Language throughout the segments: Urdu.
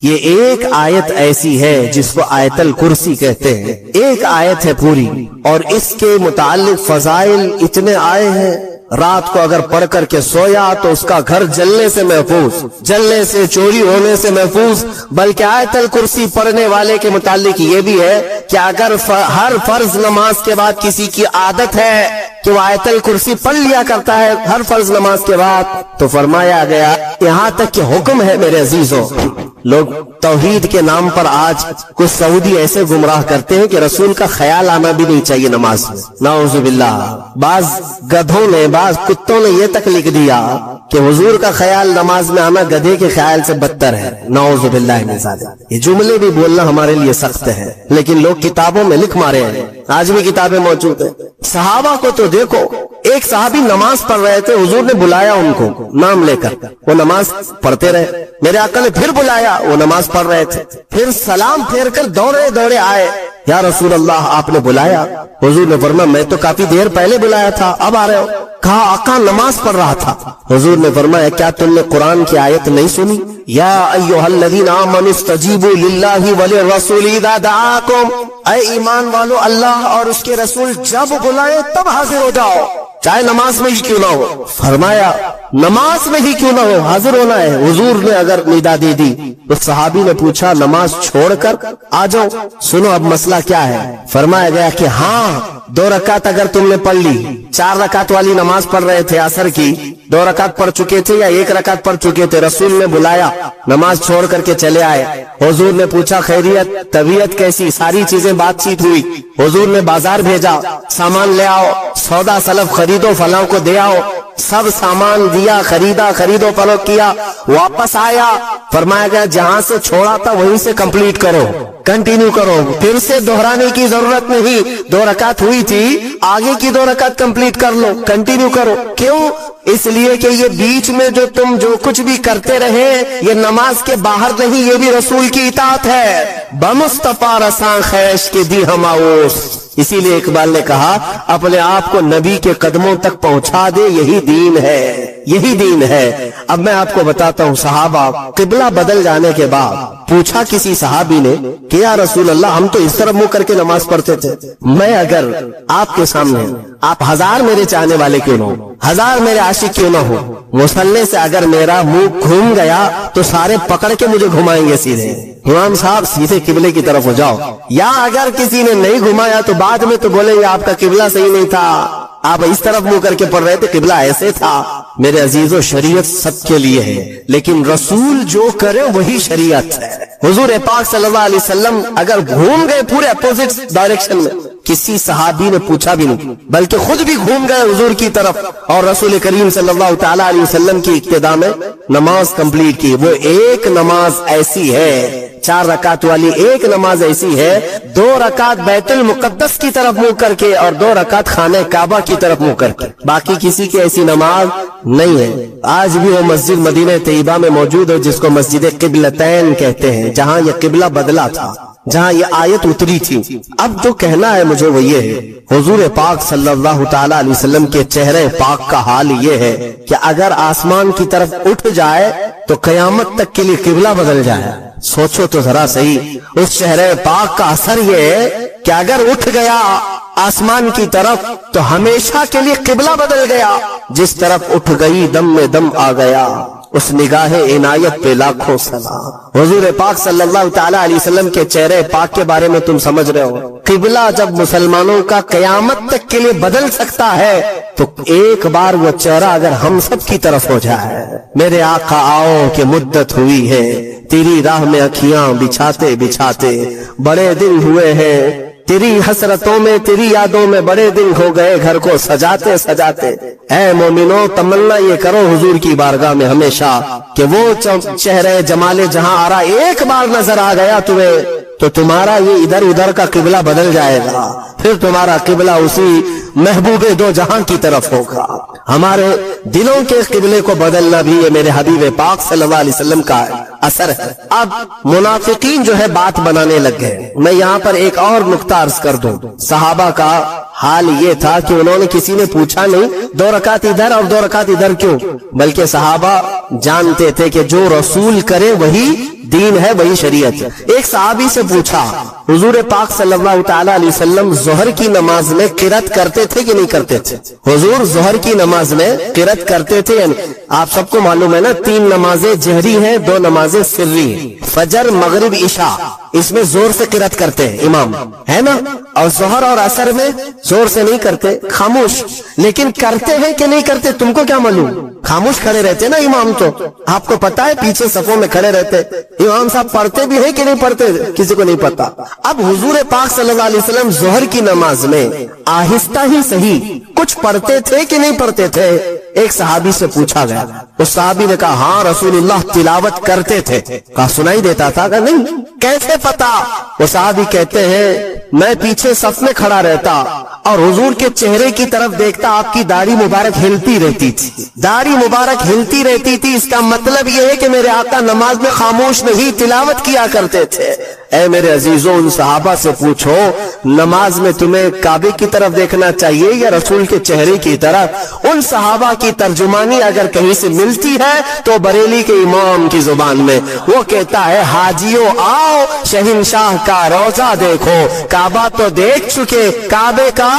یہ ایک آیت ایسی ہے جس کو آیت الکرسی کہتے ہیں، ایک آیت ہے پوری، اور اس کے متعلق فضائل اتنے آئے ہیں۔ رات کو اگر پڑھ کر کے سویا تو اس کا گھر جلنے سے محفوظ، جلنے سے، چوری ہونے سے محفوظ۔ بلکہ آیت الکرسی پڑھنے والے کے متعلق یہ بھی ہے کہ اگر ہر فرض نماز کے بعد کسی کی عادت ہے کہ وہ آیت الکرسی پڑھ لیا کرتا ہے ہر فرض نماز کے بعد، تو فرمایا گیا یہاں تک کہ حکم ہے میرے عزیزوں، لوگ توحید کے نام پر آج کچھ سعودی ایسے گمراہ کرتے ہیں کہ رسول کا خیال آنا بھی نہیں چاہیے نماز میں، نعوذ باللہ۔ بعض گدھوں نے، بعض کتوں نے یہ تک لکھ دیا کہ حضور کا خیال نماز میں آنا گدھے کے خیال سے بدتر ہے، نعوذ باللہ من ذالک۔ یہ جملے بھی بولنا ہمارے لیے سخت ہے، لیکن لوگ کتابوں میں لکھ مارے ہیں، آج بھی کتابیں موجود ہیں۔ صحابہ کو تو دیکھو، ایک صحابی نماز پڑھ رہے تھے، حضور نے بلایا ان کو نام لے کر، وہ نماز پڑھتے رہے، میرے آقا نے پھر بلایا، وہ نماز پڑھ رہے تھے، پھر سلام پھیر کر دوڑے دوڑے آئے، یا رسول اللہ آپ نے بلایا؟ حضور نے فرمایا میں تو کافی دیر پہلے بلایا تھا، اب آ رہے ہو؟ کہا آقا نماز پڑھ رہا تھا۔ حضور نے فرمایا کیا تم نے قرآن کی آیت نہیں سنی؟ یا ایھا الذین آمنوا استجیبوا للہ وللرسول اذا دعاکم، اے ایمان والو اللہ اور اس کے رسول جب بلائے تب حاضر ہو جاؤ، چاہے نماز میں ہی کیوں نہ ہو۔ فرمایا نماز میں ہی کیوں نہ ہو، حاضر ہونا ہے۔ حضور نے اگر ندا دے دی تو صحابی نے پوچھا نماز چھوڑ کر آ جاؤ؟ سنو اب مسئلہ کیا ہے۔ فرمایا گیا کہ ہاں 2 رکعت اگر تم نے پڑھ لی، 4 رکعت والی نماز پڑھ رہے تھے عصر کی، 2 رکعت پڑھ چکے تھے یا 1 رکعت پڑھ چکے تھے، رسول نے بلایا، نماز چھوڑ کر کے چلے آئے، حضور نے پوچھا خیریت، طبیعت کیسی، ساری چیزیں بات چیت ہوئی، حضور نے بازار بھیجا سامان لے آؤ، سودا سلف خریدو، فلاں کو دے آؤ، سب سامان دیا، خریدا، خرید و فروخت کیا، واپس آیا، فرمایا گیا جہاں سے چھوڑا تھا وہیں سے کمپلیٹ کرو، کنٹینیو کرو، پھر سے دہرانے کی ضرورت نہیں، 2 رکعت ہوئی تھی، آگے کی 2 رکعت کمپلیٹ کر لو، کنٹینیو کرو۔ کیوں؟ اس لیے کہ یہ بیچ میں جو تم جو کچھ بھی کرتے رہے یہ نماز کے باہر نہیں، یہ بھی رسول کی اطاعت ہے۔ بمصطفیٰ رساں خیش کے دی ہماؤس، اسی لیے اقبال نے کہا اپنے آپ کو نبی کے قدموں تک پہنچا دے، یہی دین ہے، یہی دین ہے۔ اب میں آپ کو بتاتا ہوں، صحابہ قبلہ بدل جانے کے بعد پوچھا کسی صحابی نے کہ یا رسول اللہ ہم تو اس طرف منہ کر کے نماز پڑھتے تھے، میں اگر آپ کے سامنے، آپ 1000 میرے چاہنے والے کیوں نہ ہو، 1000 میرے عاشق کیوں نہ ہو، مصلی سے اگر میرا منہ گھوم گیا تو سارے پکڑ کے مجھے گھمائیں گے سیدھے، امام صاحب سیدھے قبلے کی طرف ہو جاؤ۔ یا اگر کسی نے نہیں گھمایا تو بعد میں تو بولے آپ کا قبلہ صحیح نہیں تھا، آپ اس طرف منہ کر کے پڑھ رہے تھے، قبلہ ایسے تھا۔ میرے عزیزو شریعت سب کے لیے ہے، لیکن رسول جو کرے وہی شریعت ہے۔ حضور پاک صلی اللہ علیہ وسلم اگر گھوم گئے پورے اپوزٹ ڈائریکشن میں، کسی صحابی نے پوچھا بھی نہیں، بلکہ خود بھی گھوم گئے حضور کی طرف، اور رسول کریم صلی اللہ تعالی علیہ وسلم کی اقتداء میں نماز کمپلیٹ کی۔ وہ ایک نماز ایسی ہے، 4 رکعت والی ایک نماز ایسی ہے، 2 رکعت بیت المقدس کی طرف منہ کر کے اور 2 رکعت خانہ کعبہ کی طرف منہ کر کے، باقی کسی کی ایسی نماز نہیں ہے۔ آج بھی وہ مسجد مدینہ طیبہ میں موجود ہے جس کو مسجد قبلتین کہتے ہیں، جہاں یہ قبلہ بدلا تھا، جہاں یہ آیت اتری تھی۔ اب جو کہنا ہے مجھے وہ یہ ہے، حضور پاک صلی اللہ تعالی علیہ وسلم کے چہرے پاک کا حال یہ ہے کہ اگر آسمان کی طرف اٹھ جائے تو قیامت تک کے لیے قبلہ بدل جائے۔ سوچو تو ذرا صحیح، اس چہرے پاک کا اثر یہ ہے کہ اگر اٹھ گیا آسمان کی طرف تو ہمیشہ کے لیے قبلہ بدل گیا، جس طرف اٹھ گئی دم میں دم آ گیا، اس نگاہ عنایت پہ لاکھوں سلام۔ حضور پاک صلی اللہ تعالی علیہ وسلم کے چہرے پاک کے بارے میں تم سمجھ رہے ہو، قبلہ جب مسلمانوں کا قیامت تک کے لیے بدل سکتا ہے تو ایک بار وہ چہرہ اگر ہم سب کی طرف ہو جائے، میرے آقا آؤ کہ مدت ہوئی ہے تیری راہ میں اکھیاں بچھاتے بچھاتے، بڑے دن ہوئے ہیں تیری حسرتوں میں، تیری یادوں میں، بڑے دن ہو گئے گھر کو سجاتے سجاتے۔ اے مومنوں تمنا یہ کرو حضور کی بارگاہ میں ہمیشہ کہ وہ چہرے جمال جہاں آرا ایک بار نظر آ گیا تمہیں تو تمہارا یہ ادھر ادھر کا قبلہ بدل جائے گا، پھر تمہارا قبلہ اسی محبوب 2 جہاں کی طرف ہوگا۔ ہمارے دلوں کے قبلے کو بدلنا بھی یہ میرے حبیب پاک صلی اللہ علیہ وسلم کا ہے۔ اثر ہے۔ اب منافقین جو ہے بات بنانے لگ گئے۔ میں یہاں پر ایک اور نقطہ عرض کر دوں، صحابہ کا حال یہ تھا کہ انہوں نے کسی نے پوچھا نہیں 2 رکعت ادھر اور 2 رکعت ادھر کیوں، بلکہ صحابہ جانتے تھے کہ جو رسول کرے وہی دین ہے، وہی شریعت ہے۔ ایک صحابی سے پوچھا حضور پاک صلی اللہ تعالی علیہ وسلم ظہر کی نماز میں قرات کرتے تھے کہ نہیں کرتے تھے؟ حضور ظہر کی نماز میں قرات کرتے تھے؟ آپ سب کو معلوم ہے نا 3 نمازیں جہری ہیں، 2 نمازیں سری ہیں، فجر مغرب عشاء، اس میں زور سے قرات کرتے ہیں امام، ہے نا؟ اور ظہر اور عصر میں زور سے نہیں کرتے، خاموش۔ لیکن کرتے ہیں کہ نہیں کرتے تم کو کیا معلوم؟ خاموش کھڑے رہتے نا امام، تو آپ کو پتا ہے پیچھے صفوں میں کھڑے رہتے امام صاحب پڑھتے بھی ہیں کہ نہیں پڑھتے، کسی کو نہیں پتا۔ اب حضور پاک صلی اللہ علیہ وسلم ظہر کی نماز میں آہستہ ہی صحیح کچھ پڑھتے تھے کہ نہیں پڑھتے تھے؟ ایک صحابی سے پوچھا گیا، اس صحابی نے کہا ہاں رسول اللہ تلاوت کرتے تھے۔ کہا سنائی دیتا تھا؟ کہا نہیں۔ کیسے پتا؟ وہ صحابی کہتے ہیں میں پیچھے صف میں کھڑا رہتا اور حضور کے چہرے کی طرف دیکھتا، آپ کی داڑھی مبارک ہلتی رہتی تھی، داڑھی مبارک ہلتی رہتی تھی۔ اس کا مطلب یہ ہے کہ میرے آقا نماز میں خاموش نہیں تلاوت کیا کرتے تھے۔ اے میرے عزیزوں، ان صحابہ سے پوچھو نماز میں تمہیں کعبے کی طرف دیکھنا چاہیے یا رسول کے چہرے کی طرف؟ ان صحابہ کی ترجمانی اگر کہیں سے ملتی ہے تو بریلی کے امام کی زبان میں، وہ کہتا ہے حاجیوں آؤ شہنشاہ کا روضہ دیکھو، کعبہ تو دیکھ چکے، کعبے کا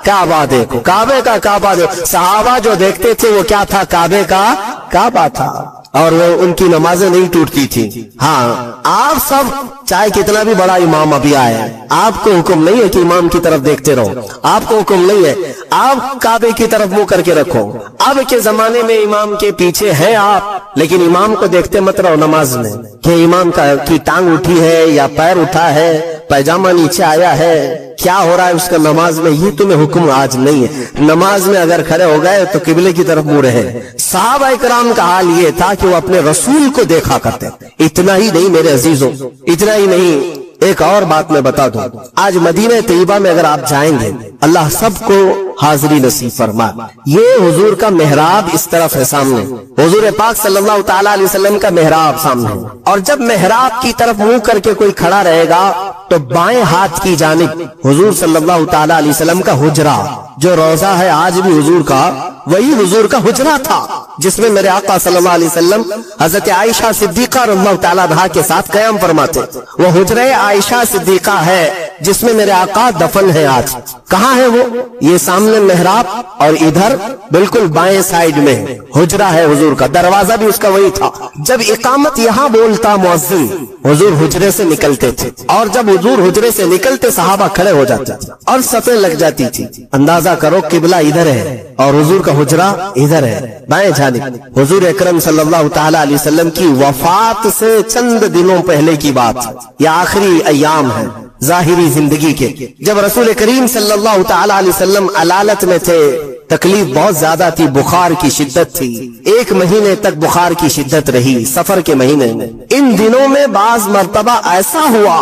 کعبہ دیکھو، کعبے کا کعبہ دیکھو۔ صحابہ جو دیکھتے تھے وہ کیا تھا؟ کعبے کا کعبہ تھا، اور وہ ان کی نمازیں نہیں ٹوٹتی تھی۔ ہاں آپ سب چاہے کتنا بھی بڑا امام ابھی آئے، آپ کو حکم نہیں ہے کہ امام کی طرف دیکھتے رہو، آپ کو حکم نہیں ہے، آپ کعبے کی طرف منہ کر کے رکھو۔ اب کے زمانے میں امام کے پیچھے ہیں آپ، لیکن امام کو دیکھتے مت رہو نماز میں کہ امام کی ٹانگ اٹھی ہے یا پیر اٹھا ہے، پیجامہ نیچے آیا ہے، کیا ہو رہا ہے اس کا نماز میں، یہ تمہیں حکم آج نہیں ہے۔ نماز میں اگر کھڑے ہو گئے تو قبلے کی طرف منہ رہے۔ صحابہ کرام کا حال یہ تھا کہ وہ اپنے رسول کو دیکھا کرتے۔ اتنا ہی نہیں میرے عزیزوں، اتنا ہی نہیں، ایک اور بات میں بتا دوں، آج مدینہ طیبہ میں اگر آپ جائیں گے، اللہ سب کو حاضری نصیب فرمائے، یہ حضور کا محراب اس طرف ہے سامنے، حضور پاک صلی اللہ تعالی علیہ وسلم کا محراب سامنے، اور جب محراب کی طرف منہ کر کے کوئی کھڑا رہے گا تو بائیں ہاتھ کی جانب حضور صلی اللہ تعالی علیہ وسلم کا حجرہ، جو روضہ ہے آج بھی حضور کا، وہی حضور کا حجرہ تھا جس میں میرے آقا صلی اللہ علیہ وسلم حضرت عائشہ صدیقہ رضی اللہ تعالیٰ عنہا کے ساتھ قیام فرماتے۔ وہ حجرہ عائشہ صدیقہ ہے جس میں میرے آقا دفن ہے۔ آج کہاں ہے وہ؟ یہ سامنے محراب اور ادھر بالکل بائیں سائیڈ میں حجرہ ہے حضور کا، دروازہ بھی اس کا وہی تھا۔ جب اقامت یہاں بولتا مؤذن، حضور حجرے سے نکلتے تھے، اور جب حضور حجرے سے نکلتے صحابہ کھڑے ہو جاتے تھے اور صفیں لگ جاتی تھی۔ اندازہ کرو قبلہ ادھر ہے اور حضور کا حجرہ ادھر ہے بائیں جانب۔ حضور اکرم صلی اللہ تعالی علیہ وسلم کی وفات سے چند دنوں پہلے کی بات، یہ آخری ایام ہے ظاہری زندگی کے، جب رسول کریم صلی اللہ تعالی علیہ وسلم علالت میں تھے، تکلیف بہت زیادہ تھی، بخار کی شدت تھی، 1 مہینے تک بخار کی شدت رہی، سفر کے مہینے میں۔ ان دنوں میں بعض مرتبہ ایسا ہوا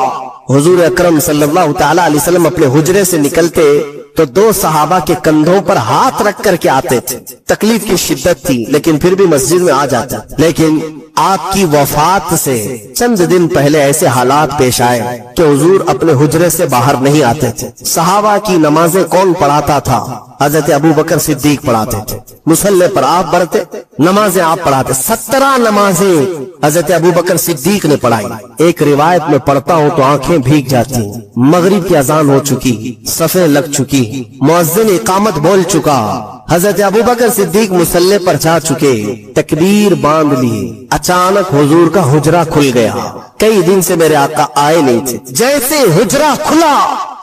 حضور اکرم صلی اللہ تعالی علیہ وسلم اپنے حجرے سے نکلتے تو 2 صحابہ کے کندھوں پر ہاتھ رکھ کر کے آتے تھے، تکلیف کی شدت تھی لیکن پھر بھی مسجد میں آ جاتا۔ لیکن آپ کی وفات سے چند دن پہلے ایسے حالات پیش آئے کہ حضور اپنے حجرے سے باہر نہیں آتے تھے۔ صحابہ کی نمازیں کون پڑھاتا تھا؟ حضرت ابو بکر صدیق پڑھاتے تھے، مصلی پر آپ بڑھتے، نمازیں آپ پڑھاتے۔ 17 نمازیں حضرت ابو بکر صدیق نے پڑھائی۔ ایک روایت میں پڑھتا ہوں تو آنکھیں بھیگ جاتی، مغرب کی اذان ہو چکی، صفیں لگ چکی، مؤذن اقامت بول چکا، حضرت ابوبکر صدیق مصلی پر جا چکے، تکبیر باندھ لی، اچانک حضور کا حجرہ کھل گیا۔ کئی دن سے میرے آقا آئے نہیں تھے، جیسے حجرہ کھلا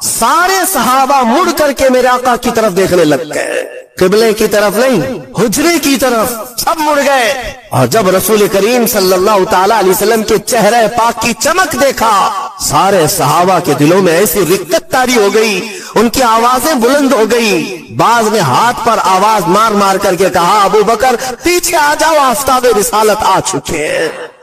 سارے صحابہ مڑ کر کے میرے آقا کی طرف دیکھنے لگ گئے، قبلے کی طرف نہیں، حجرے کی طرف سب مڑ گئے۔ اور جب رسول کریم صلی اللہ تعالی علیہ وسلم کے چہرے پاک کی چمک دیکھا، سارے صحابہ کے دلوں میں ایسی رقت طاری ہو گئی، ان کی آوازیں بلند ہو گئی۔ بعض نے ہاتھ پر آواز مار مار کر کے کہا ابو بکر پیچھے آ جاؤ، آفتاب رسالت آ چکے،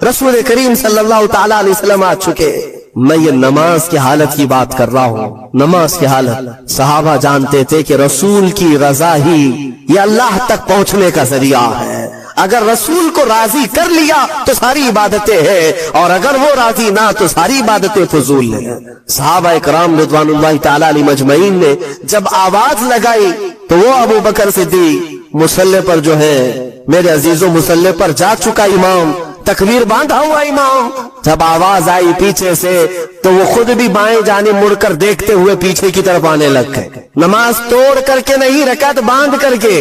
رسول کریم صلی اللہ تعالی علیہ وسلم آ چکے۔ میں یہ نماز کی حالت کی بات کر رہا ہوں، نماز کی حالت۔ صحابہ جانتے تھے کہ رسول کی رضا ہی یہ اللہ تک پہنچنے کا ذریعہ ہے، اگر رسول کو راضی کر لیا تو ساری عبادتیں ہیں، اور اگر وہ راضی نہ تو ساری عبادتیں فضول ہیں۔ صحابہ کرام رضوان اللہ تعالی علیہم اجمعین نے جب آواز لگائی تو وہ ابو بکر صدیق مصلی پر جو ہے، میرے عزیزوں مصلی پر جا چکا امام، تکبیر باندھا ہوا امام، جب آواز آئی پیچھے سے تو وہ خود بھی بائیں جانب مڑ کر دیکھتے ہوئے پیچھے کی طرف آنے لگ گئے، نماز توڑ کر کے نہیں، رکعت باندھ کر کے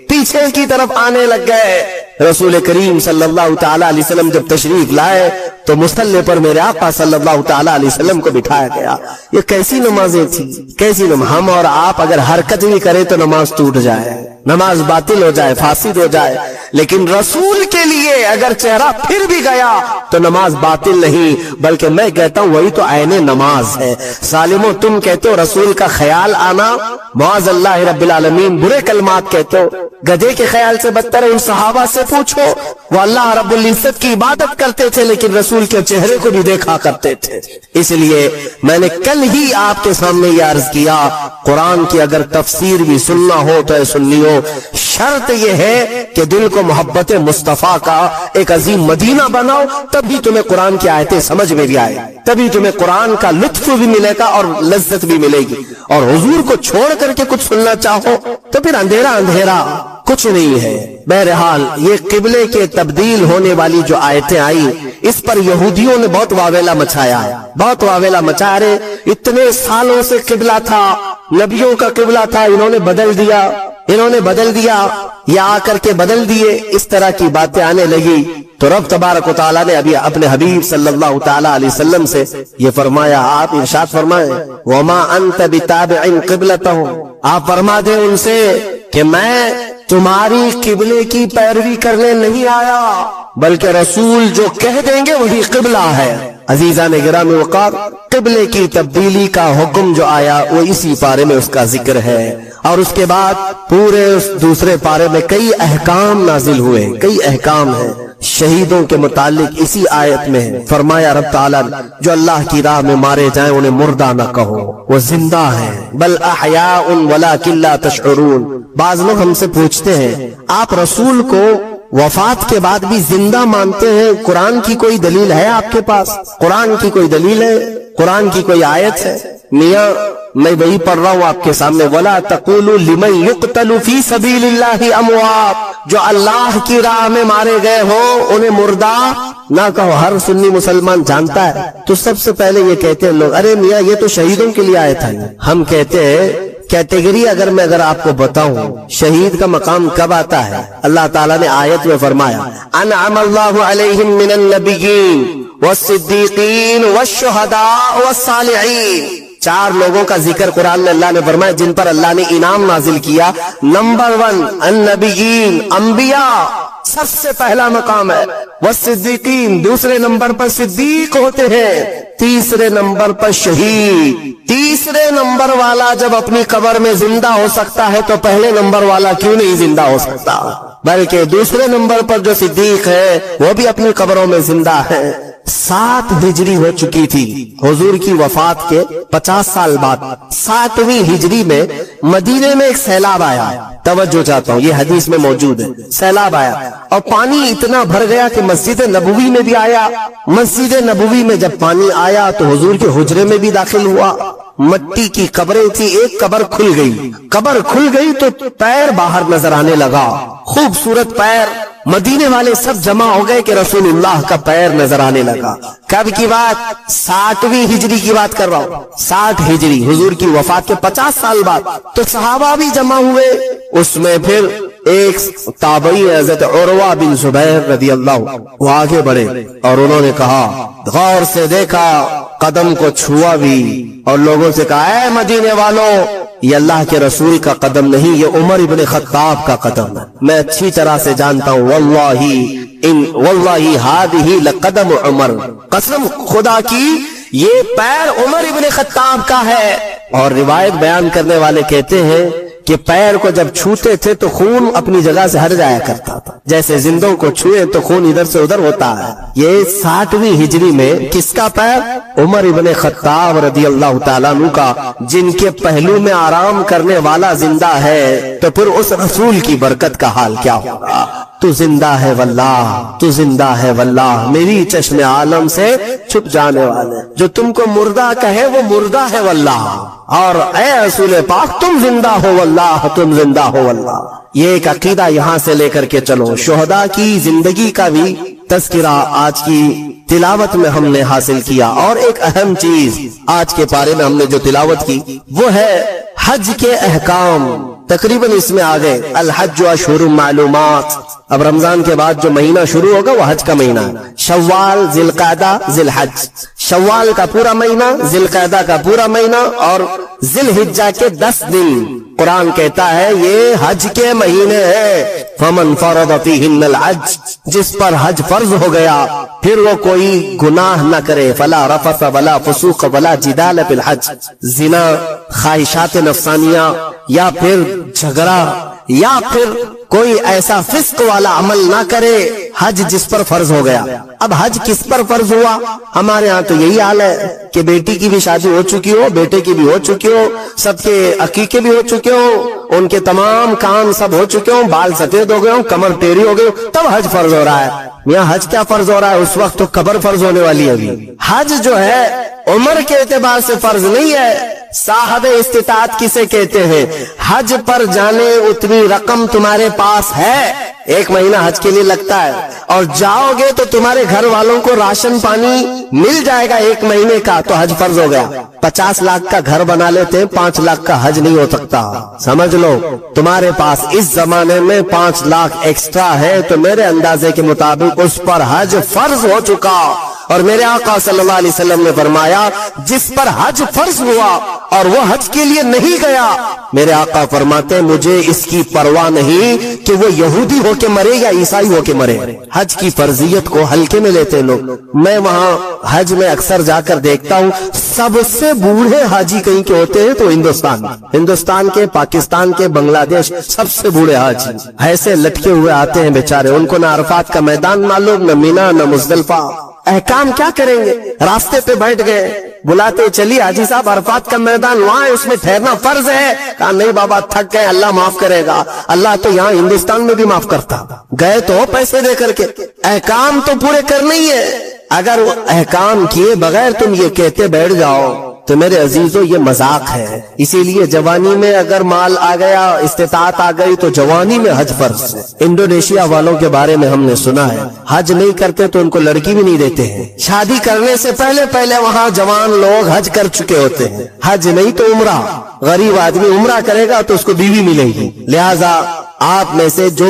پیچھے کی طرف آنے لگ گئے۔ رسول کریم صلی اللہ تعالی علیہ وسلم جب تشریف لائے تو مصلی پر میرے آقا صلی اللہ تعالی علیہ وسلم کو بٹھایا گیا۔ یہ کیسی نمازیں تھی، کیسی نماز! ہم اور آپ اگر حرکت بھی کریں تو نماز ٹوٹ جائے، نماز باطل ہو جائے، فاسد ہو جائے، لیکن رسول کے لیے اگر چہرہ پھر بھی گیا تو نماز باطل نہیں، بلکہ میں کہتا ہوں وہی تو عین نماز ہے۔ ظالمو، تم کہتے ہو رسول کا خیال آنا، معاذ اللہ رب العالمین، برے کلمات کہتے ہو، گدھے کے خیال سے بدتر ہے۔ ان صحابہ سے پوچھو، وہ اللہ رب العزت کی عبادت کرتے تھے لیکن رسول کے چہرے کو بھی دیکھا کرتے تھے۔ اس لیے میں نے کل ہی آپ کے سامنے یہ عرض کیا، قرآن کی اگر تفسیر بھی سننا ہو تو اے سنیو، شرط یہ ہے کہ دل کو محبت مصطفیٰ کا ایک عظیم مدینہ بناؤ، تبھی تمہیں قرآن کی آیتیں سمجھ میں بھی آئے، تبھی تمہیں قرآن کا لطف بھی ملے گا اور لذت بھی ملے گی۔ اور حضور کو چھوڑ کر کے کچھ سننا چاہو تو پھر اندھیرا اندھیرا کچھ نہیں ہے۔ بہرحال یہ قبلے کے تبدیل ہونے والی جو آیتیں آئی، اس پر یہودیوں نے بہت واویلا مچایا، بہت واویلا مچا رہے، اتنے سالوں سے قبلہ تھا، نبیوں کا قبلہ تھا، انہوں نے بدل دیا، انہوں نے بدل دیا، یا آ کر کے بدل دیے، اس طرح کی باتیں آنے لگی۔ تو رب تبارک و تعالیٰ نے ابھی اپنے حبیب صلی اللہ تعالی علیہ وسلم سے یہ فرمایا، آپ ارشاد فرمائیں وَمَا أَنْتَ بِتَابِعٍ قِبْلَتَهُمْ، آپ فرما دیں ان سے کہ میں تمہاری قبلے کی پیروی کرنے نہیں آیا، بلکہ رسول جو کہہ دیں گے وہی قبلہ ہے۔ عزیزان گرامی وقار، قبلے کی تبدیلی کا حکم جو آیا وہ اسی پارے میں اس کا ذکر ہے، اور اس کے بعد پورے اس دوسرے پارے میں کئی احکام نازل ہوئے، کئی احکام ہیں شہیدوں کے متعلق اسی آیت میں فرمایا رب تعالیٰ، جو اللہ کی راہ میں مارے جائیں انہیں مردہ نہ کہو، وہ زندہ ہیں، بل احیاء ولکن لا تشعرون۔ بعض لوگ ہم سے پوچھتے ہیں آپ رسول کو وفات کے بعد بھی زندہ مانتے ہیں، قرآن کی کوئی دلیل ہے آپ کے پاس؟ قرآن کی کوئی دلیل ہے؟ قرآن کی کوئی آیت ہے؟ میاں میں وہی پڑھ رہا ہوں آپ کے سامنے، وَلَا تَقُولُوا لِمَنْ يُقْتَلُ فِي سَبِيلِ اللَّهِ أَمْوَاتٌ، جو اللہ کی راہ میں مارے گئے ہوں انہیں مردہ نہ کہو۔ ہر سنی مسلمان جانتا ہے، تو سب سے پہلے یہ کہتے ہیں لوگ، ارے میاں یہ تو شہیدوں کے لیے آیت ہے۔ ہم کہتے ہیں کیٹیگری اگر آپ کو بتاؤں شہید کا مقام کب آتا ہے، اللہ تعالیٰ نے آیت میں فرمایا انعم اللہ علیہم من النبیین والصدیقین والشہداء والصالحین، چار لوگوں کا ذکر قرآن میں اللہ نے فرمایا جن پر اللہ نے انعام نازل کیا۔ نمبر 1 النبیین، انبیاء سب سے پہلا مقام ہے، والصدیقین دوسرے نمبر پر صدیق ہوتے ہیں، تیسرے نمبر پر شہید۔ تیسرے نمبر والا جب اپنی قبر میں زندہ ہو سکتا ہے تو پہلے نمبر والا کیوں نہیں زندہ ہو سکتا؟ بلکہ دوسرے نمبر پر جو صدیق ہے وہ بھی اپنی قبروں میں زندہ ہے۔ 7 ہجری ہو چکی تھی حضور کی وفات کے 50 سال بعد، 7ویں ہجری میں مدینے میں ایک سیلاب آیا، توجہ چاہتا ہوں یہ حدیث میں موجود ہے، سیلاب آیا اور پانی اتنا بھر گیا کہ مسجد نبوی میں بھی آیا۔ مسجد نبوی میں جب پانی آیا تو حضور کے حجرے میں بھی داخل ہوا، مٹی کی قبریں تھی، ایک قبر کھل گئی، قبر کھل گئی تو پیر باہر نظر آنے لگا، خوبصورت پیر، مدینے والے سب جمع ہو گئے کہ رسول اللہ کا پیر نظر آنے لگا۔ کب کی بات؟ 7ویں ہجری کی بات کر رہا ہوں، 60 ہجری حضور کی وفات کے 50 سال بعد۔ تو صحابہ بھی جمع ہوئے، اس میں پھر ایک تابعی حضرت عروہ بن زبیر رضی اللہ وہ آگے بڑھے اور انہوں نے کہا، غور سے دیکھا، قدم کو چھوا بھی اور لوگوں سے کہا، اے مدینے والوں یہ اللہ کے رسول کا قدم نہیں، یہ عمر ابن خطاب کا قدم ہے۔ میں اچھی طرح سے جانتا ہوں، واللہ ہذہ لقدم عمر، قسم خدا کی یہ پیر عمر ابن خطاب کا ہے۔ اور روایت بیان کرنے والے کہتے ہیں کہ پیر کو جب چھوتے تھے تو خون اپنی جگہ سے ہٹ جایا کرتا تھا، جیسے زندوں کو چھوئے تو خون ادھر سے ادھر ہوتا ہے۔ یہ 60ویں ہجری میں کس کا پیر؟ عمر ابن خطاب رضی اللہ تعالیٰ عنہ کا، جن کے پہلو میں آرام کرنے والا زندہ ہے، تو پھر اس رسول کی برکت کا حال کیا ہوگا؟ تو زندہ ہے واللہ، تو زندہ ہے واللہ، میری چشم عالم سے چھپ جانے والے، جو تم کو مردہ کہے وہ مردہ ہے واللہ، اور اے رسول پاک تم زندہ ہو واللہ، تم زندہ ہو واللہ۔ یہ ایک عقیدہ یہاں سے لے کر کے چلو۔ شہداء کی زندگی کا بھی تذکرہ آج کی تلاوت میں ہم نے حاصل کیا، اور ایک اہم چیز آج کے پارے میں ہم نے جو تلاوت کی وہ ہے حج کے احکام۔ تقریباً اس میں آ گئے الحج اشہر معلومات۔ اب رمضان کے بعد جو مہینہ شروع ہوگا وہ حج کا مہینہ ہے، شوال، ذی القعدہ، ذی الحج۔ شوال کا پورا مہینہ، ذی القعدہ کا پورا مہینہ، اور ذی الحجہ کے 10 دن قرآن کہتا ہے یہ حج کے مہینے ہیں۔ فمن فرض فیہن الحج، جس پر حج فرض ہو گیا پھر وہ کوئی گناہ نہ کرے، فلا رفث ولا فسوق ولا جدال فی الحج، زنا، خواہشات نفسانیہ، یا پھر جھگڑا، یا پھر کوئی ایسا فسق والا عمل نہ کرے، حج جس پر فرض ہو گیا۔ اب حج کس پر فرض ہوا؟ ہمارے ہاں تو یہی حال ہے کہ بیٹی کی بھی شادی ہو چکی ہو، بیٹے کی بھی ہو چکی ہو، سب کے عقیقے بھی ہو چکے ہو، ان کے تمام کام سب ہو چکے ہوں، بال سفید ہو گئے ہوں، کمر ٹیڑھی ہو گئی ہو، تب حج فرض ہو رہا ہے۔ میاں حج کیا فرض ہو رہا ہے؟ اس وقت تو قبر فرض ہونے والی ہے۔ ابھی حج جو ہے عمر کے اعتبار سے فرض نہیں ہے۔ صاحب استطاعت کسے کہتے ہیں؟ حج پر جانے اتنی رقم تمہارے پاس ہے، 1 مہینہ حج کے لیے لگتا ہے، اور جاؤ گے تو تمہارے گھر والوں کو راشن پانی مل جائے گا 1 مہینے کا، تو حج فرض ہو گیا۔ 50 لاکھ کا گھر بنا لیتے ہیں، 5 لاکھ کا حج نہیں ہو سکتا۔ سمجھ لو تمہارے پاس اس زمانے میں 5 لاکھ ایکسٹرا ہے تو میرے اندازے کے مطابق اس پر حج فرض ہو چکا۔ اور میرے آقا صلی اللہ علیہ وسلم نے فرمایا جس پر حج فرض ہوا اور وہ حج کے لیے نہیں گیا، میرے آقا فرماتے مجھے اس کی پرواہ نہیں کہ وہ یہودی ہو کے مرے یا عیسائی ہو کے مرے۔ حج کی فرضیت کو ہلکے میں لیتے لوگ۔ میں وہاں حج میں اکثر جا کر دیکھتا ہوں سب سے بوڑھے حاجی کہیں کے ہوتے ہیں تو ہندوستان کے، پاکستان کے، بنگلہ دیش، سب سے بوڑھے حاجی ایسے لٹکے ہوئے آتے ہیں بیچارے، ان کو نہ عرفات کا میدان معلوم، نہ مینا، نہ مزدلفہ۔ احکام کیا کریں گے؟ راستے پہ بیٹھ گئے، بلاتے چلیے حاجی صاحب عرفات کا میدان وہاں ہے، اس میں ٹھہرنا فرض ہے۔ کہا نہیں بابا تھک گئے، اللہ معاف کرے گا، اللہ تو یہاں ہندوستان میں بھی معاف کرتا۔ گئے تو پیسے دے کر کے، احکام تو پورے کرنے ہی ہے۔ اگر وہ احکام کیے بغیر تم یہ کہتے بیٹھ جاؤ تو میرے عزیزو یہ مذاق ہے۔ اسی لیے جوانی میں اگر مال آ گیا، استطاعت آ گئی تو جوانی میں حج فرض ہے۔ انڈونیشیا والوں کے بارے میں ہم نے سنا ہے حج نہیں کرتے تو ان کو لڑکی بھی نہیں دیتے ہیں، شادی کرنے سے پہلے وہاں جوان لوگ حج کر چکے ہوتے ہیں۔ حج نہیں تو عمرہ، غریب آدمی عمرہ کرے گا تو اس کو بیوی ملے گی۔ لہذا آپ میں سے جو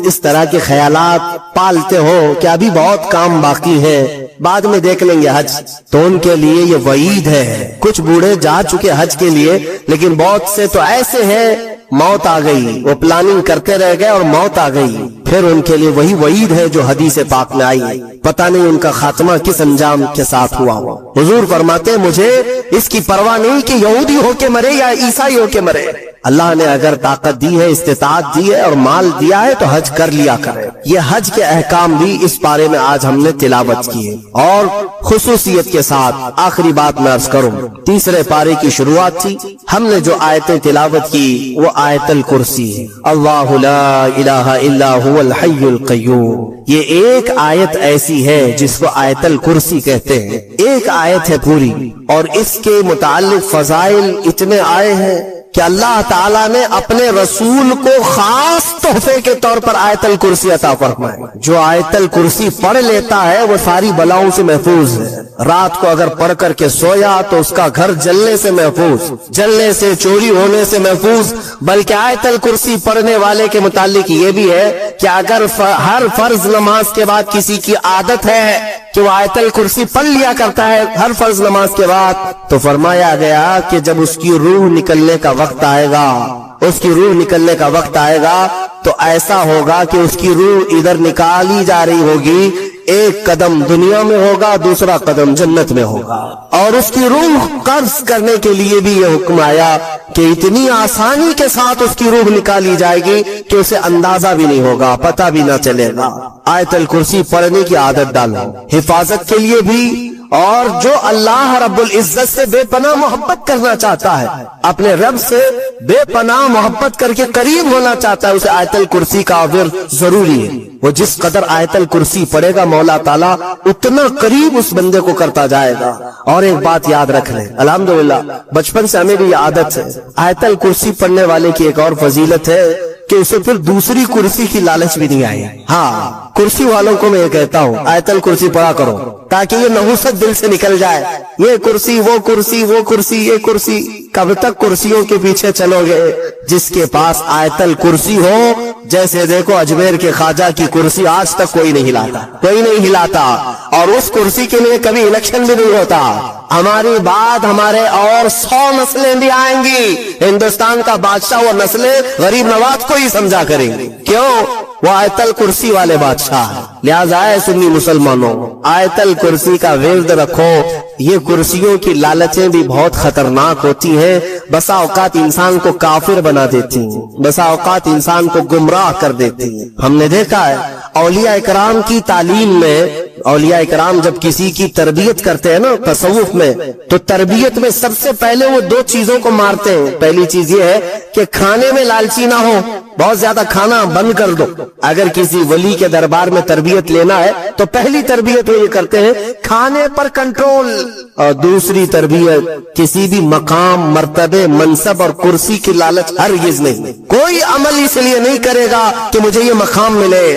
اس طرح کے خیالات پالتے ہو کہ ابھی بہت کام باقی ہے، بعد میں دیکھ لیں گے حج، تو ان کے لیے یہ وعید ہے۔ کچھ بوڑھے جا چکے حج کے لیے، لیکن بہت سے تو ایسے ہیں موت آ گئی، وہ پلاننگ کرتے رہ گئے اور موت آ گئی، پھر ان کے لیے وہی وعید ہے جو حدیث پاک میں آئی ہے۔ پتہ نہیں ان کا خاتمہ کس انجام کے ساتھ ہوا۔ حضور فرماتے مجھے اس کی پرواہ نہیں کہ یہودی ہو کے مرے یا عیسائی ہو کے مرے، اللہ نے اگر طاقت دی ہے، استطاعت دی ہے اور مال دیا ہے تو حج کر لیا کرے۔ یہ حج کے احکام بھی اس بارے میں آج ہم نے تلاوت کی ہے، اور خصوصیت کے ساتھ آخری بات میں عرض کروں، تیسرے پارے کی شروعات تھی، ہم نے جو آیتیں تلاوت کی وہ آیت الکرسی ہے، اللہ لا الہ الا هو الحی القیوم۔ یہ ایک آیت ایسی ہے جس کو آیت الکرسی کہتے ہیں، ایک آیت ہے پوری، اور اس کے متعلق فضائل اتنے آئے ہیں کہ اللہ تعالیٰ نے اپنے رسول کو خاص تحفے کے طور پر آیت الکرسی عطا فرمائے۔ جو آیت الکرسی پڑھ لیتا ہے وہ ساری بلاؤں سے محفوظ ہے۔ رات کو اگر پڑھ کر کے سویا تو اس کا گھر جلنے سے محفوظ، جلنے سے، چوری ہونے سے محفوظ۔ بلکہ آیت الکرسی پڑھنے والے کے متعلق یہ بھی ہے کہ اگر ہر فرض نماز کے بعد کسی کی عادت ہے کہ وہ آیت الکرسی پڑھ لیا کرتا ہے ہر فرض نماز کے بعد، تو فرمایا گیا کہ جب اس کی روح نکلنے کا وقت آئے گا، اس کی روح نکلنے کا وقت آئے گا تو ایسا ہوگا کہ اس کی روح ادھر نکالی جا رہی ہوگی، ایک قدم دنیا میں ہوگا، دوسرا قدم جنت میں ہوگا۔ اور اس کی روح قبض کرنے کے لیے بھی یہ حکم آیا کہ اتنی آسانی کے ساتھ اس کی روح نکالی جائے گی کہ اسے اندازہ بھی نہیں ہوگا، پتہ بھی نہ چلے گا۔ آیت الکرسی پڑھنے کی عادت ڈالو، حفاظت کے لیے بھی اور جو اللہ رب العزت سے بے پناہ محبت کرنا چاہتا ہے، اپنے رب سے بے پناہ محبت کر کے قریب ہونا چاہتا ہے، اسے آیت الکرسی کا ورد ضروری ہے۔ وہ جس قدر آیت الکرسی پڑھے گا مولا تعالیٰ اتنا قریب اس بندے کو کرتا جائے گا۔ اور ایک بات یاد رکھ لیں، الحمدللہ بچپن سے ہمیں بھی یہ عادت ہے، آیت الکرسی پڑھنے والے کی ایک اور فضیلت ہے کہ اسے پھر دوسری کرسی کی لالچ بھی نہیں آئی۔ ہاں، کرسی والوں کو میں یہ کہتا ہوں آیت الکرسی پڑھا کرو تاکہ یہ نحوست دل سے نکل جائے، یہ کرسی وہ کرسی وہ کرسی یہ کرسی، کب تک کرسیوں کے پیچھے چلو گے؟ جس کے پاس آیت الکرسی ہو، جیسے دیکھو اجمیر کے خواجہ کی کرسی آج تک کوئی نہیں ہلاتا، کوئی نہیں ہلاتا، اور اس کرسی کے لیے کبھی الیکشن بھی نہیں ہوتا۔ ہماری بات ہمارے اور 100 نسلیں بھی آئیں گی، ہندوستان کا بادشاہ وہ نسلیں غریب نواز کو ہی سمجھا کریں گے، کیوں؟ وہ آیت الکرسی والے بادشاہ ہے۔ لہذا اے سنی مسلمانوں، آیت الکرسی کا ورد رکھو۔ یہ کرسیوں کی لالچیں بھی بہت خطرناک ہوتی ہیں، بسا اوقات انسان کو کافر بنا دیتی ہیں، بسا اوقات انسان کو گمراہ کر دیتی ہیں۔ ہم نے دیکھا ہے اولیاء اکرام کی تعلیم میں، اولیاء اکرام جب کسی کی تربیت کرتے ہیں نا تصوف میں، تو تربیت میں سب سے پہلے وہ 2 چیزوں کو مارتے ہیں۔ پہلی چیز یہ ہے کہ کھانے میں لالچی نہ ہو، بہت زیادہ کھانا بند کر دو۔ اگر کسی ولی کے دربار میں تربیت لینا ہے تو پہلی تربیت وہ یہ کرتے ہیں کھانے پر کنٹرول، اور دوسری تربیت کسی بھی مقام، مرتبے، منصب اور کرسی کی لالچ ہرگز نہیں۔ کوئی عمل اس لیے نہیں کرے گا کہ مجھے یہ مقام ملے،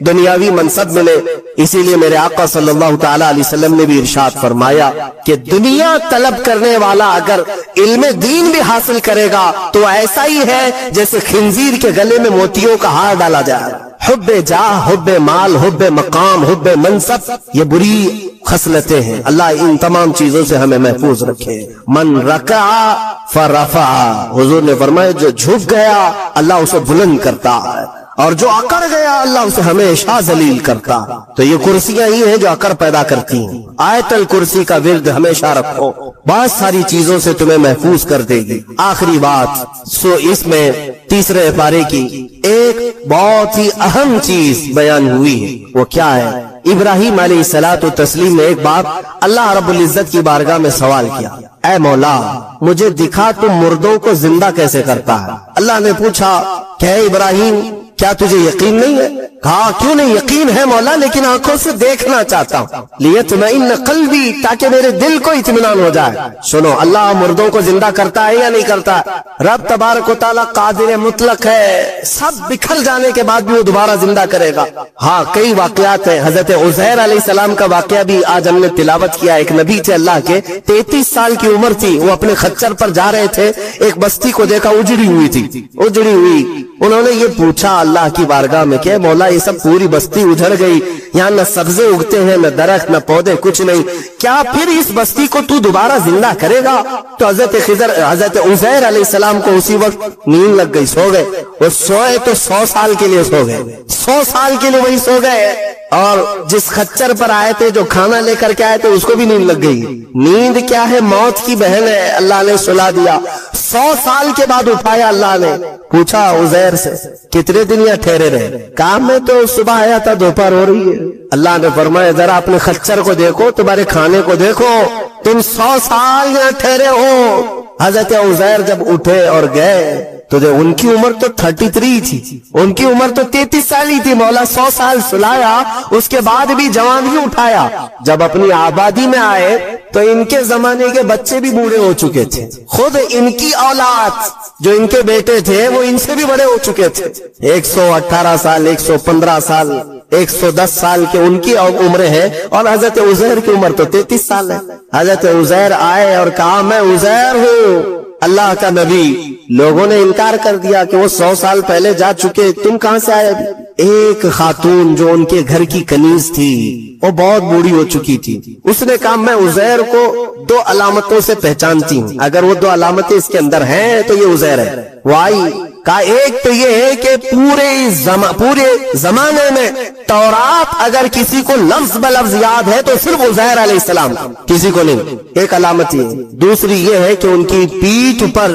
دنیاوی منصب ملے۔ اسی لیے میرے آقا صلی اللہ تعالی علیہ وسلم نے بھی ارشاد فرمایا کہ دنیا طلب کرنے والا اگر علم دین بھی حاصل کرے گا تو ایسا ہی ہے جیسے خنزیر کے گلے میں موتیوں کا ہار ڈالا جائے۔ حب جاہ، حب مال، حب مقام، حب منصب، یہ بری خصلتیں ہیں۔ اللہ ان تمام چیزوں سے ہمیں محفوظ رکھے۔ من رکع فرفع، حضور نے فرمایا جو جھک گیا اللہ اسے بلند کرتا ہے، اور جو اکڑ گیا اللہ اسے ہمیشہ ذلیل کرتا۔ تو یہ کرسیاں ہی ہیں جو اکڑ پیدا کرتی ہیں۔ آیت الکرسی کا ورد ہمیشہ رکھو، بہت ساری چیزوں سے تمہیں محفوظ کر دے گی۔ آخری بات، اس میں تیسرے پارے کی ایک بہت ہی اہم چیز بیان ہوئی ہے، وہ کیا ہے؟ ابراہیم علیہ الصلوۃ والتسلیم نے ایک بار اللہ رب العزت کی بارگاہ میں سوال کیا، اے مولا مجھے دکھا تم مردوں کو زندہ کیسے کرتا ہے؟ اللہ نے پوچھا کہ اے ابراہیم کیا تجھے یقین نہیں ہے؟ کہا کیوں نہیں، یقین ہے مولا، لیکن آنکھوں سے دیکھنا چاہتا ہوں، لیطمئن قلبی، تاکہ میرے دل کو اطمینان ہو جائے۔ سنو، اللہ مردوں کو زندہ کرتا ہے یا نہیں کرتا؟ رب تبارک و تعالیٰ قادر مطلق ہے، سب بکھر جانے کے بعد بھی وہ دوبارہ زندہ کرے گا۔ ہاں، کئی واقعات ہیں۔ حضرت عزیر علیہ السلام کا واقعہ بھی آج ہم نے تلاوت کیا۔ ایک نبی تھے اللہ کے، 33 سال کی عمر تھی، وہ اپنے خچر پر جا رہے تھے، ایک بستی کو دیکھا اجڑی ہوئی تھی، اجڑی ہوئی۔ انہوں نے یہ پوچھا اللہ کی بارگاہ میں کہ مولا یہ سب پوری بستی اجڑ گئی، یہاں نہ سبزے اگتے ہیں، نہ درخت، نہ پودے، کچھ نہیں، کیا پھر اس بستی کو تو دوبارہ زندہ کرے گا؟ تو حضرت عزیر علیہ السلام کو اسی وقت نیند لگ گئی، سو گئے۔ وہ سوئے تو 100 سال کے لیے سو گئے، 100 سال کے لیے وہی سو گئے، اور جس خچر پر آئے تھے، جو کھانا لے کر کے آئے تھے، اس کو بھی نیند لگ گئی۔ نیند کیا ہے؟ موت کی بہن ہے، اللہ نے سلا دیا۔ 100 سال کے بعد اٹھایا اللہ نے، پوچھا عزیر سے کتنے دن یہاں ٹھہرے رہے؟ کام میں تو صبح آیا تھا، دوپہر ہو رہی ہے۔ اللہ نے فرمایا ذرا اپنے خچر کو دیکھو، تمہارے کھانے کو دیکھو، تم 100 سال یہاں ٹھہرے ہو۔ حضرت عزیر جب اٹھے اور گئے تو ان کی عمر تو 33 تھی، ان کی عمر تو 33 سال ہی تھی۔ مولا 100 سال سلایا، اس کے بعد بھی جوان ہی اٹھایا۔ جب اپنی آبادی میں آئے تو ان کے زمانے کے بچے بھی بوڑھے ہو چکے تھے، خود ان کی اولاد جو ان کے بیٹے تھے وہ ان سے بھی بڑے ہو چکے تھے۔ 118 سال، 115 سال، 110 سال کے ان کی عمریں ہیں، اور حضرت عزیر کی عمر تو 33 سال ہے۔ حضرت عزیر آئے اور کہا میں عزیر ہوں، اللہ کا نبی۔ لوگوں نے انکار کر دیا کہ وہ 100 سال پہلے جا چکے، تم کہاں سے آئے ابھی؟ ایک خاتون جو ان کے گھر کی کنیز تھی، وہ بہت بوڑھی ہو چکی تھی، اس نے کہا میں عزیر کو 2 علامتوں سے پہچانتی ہوں، اگر وہ 2 علامتیں اس کے اندر ہیں تو یہ عزیر ہے۔ وہ آئی، کہا ایک تو یہ ہے کہ پورے زمانے میں تورات اگر کسی کو لفظ بلفظ یاد ہے تو صرف عزیر علیہ السلام، کسی کو نہیں، ایک علامت یہ ہے۔ دوسری یہ ہے کہ ان کی پیٹھ پر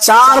4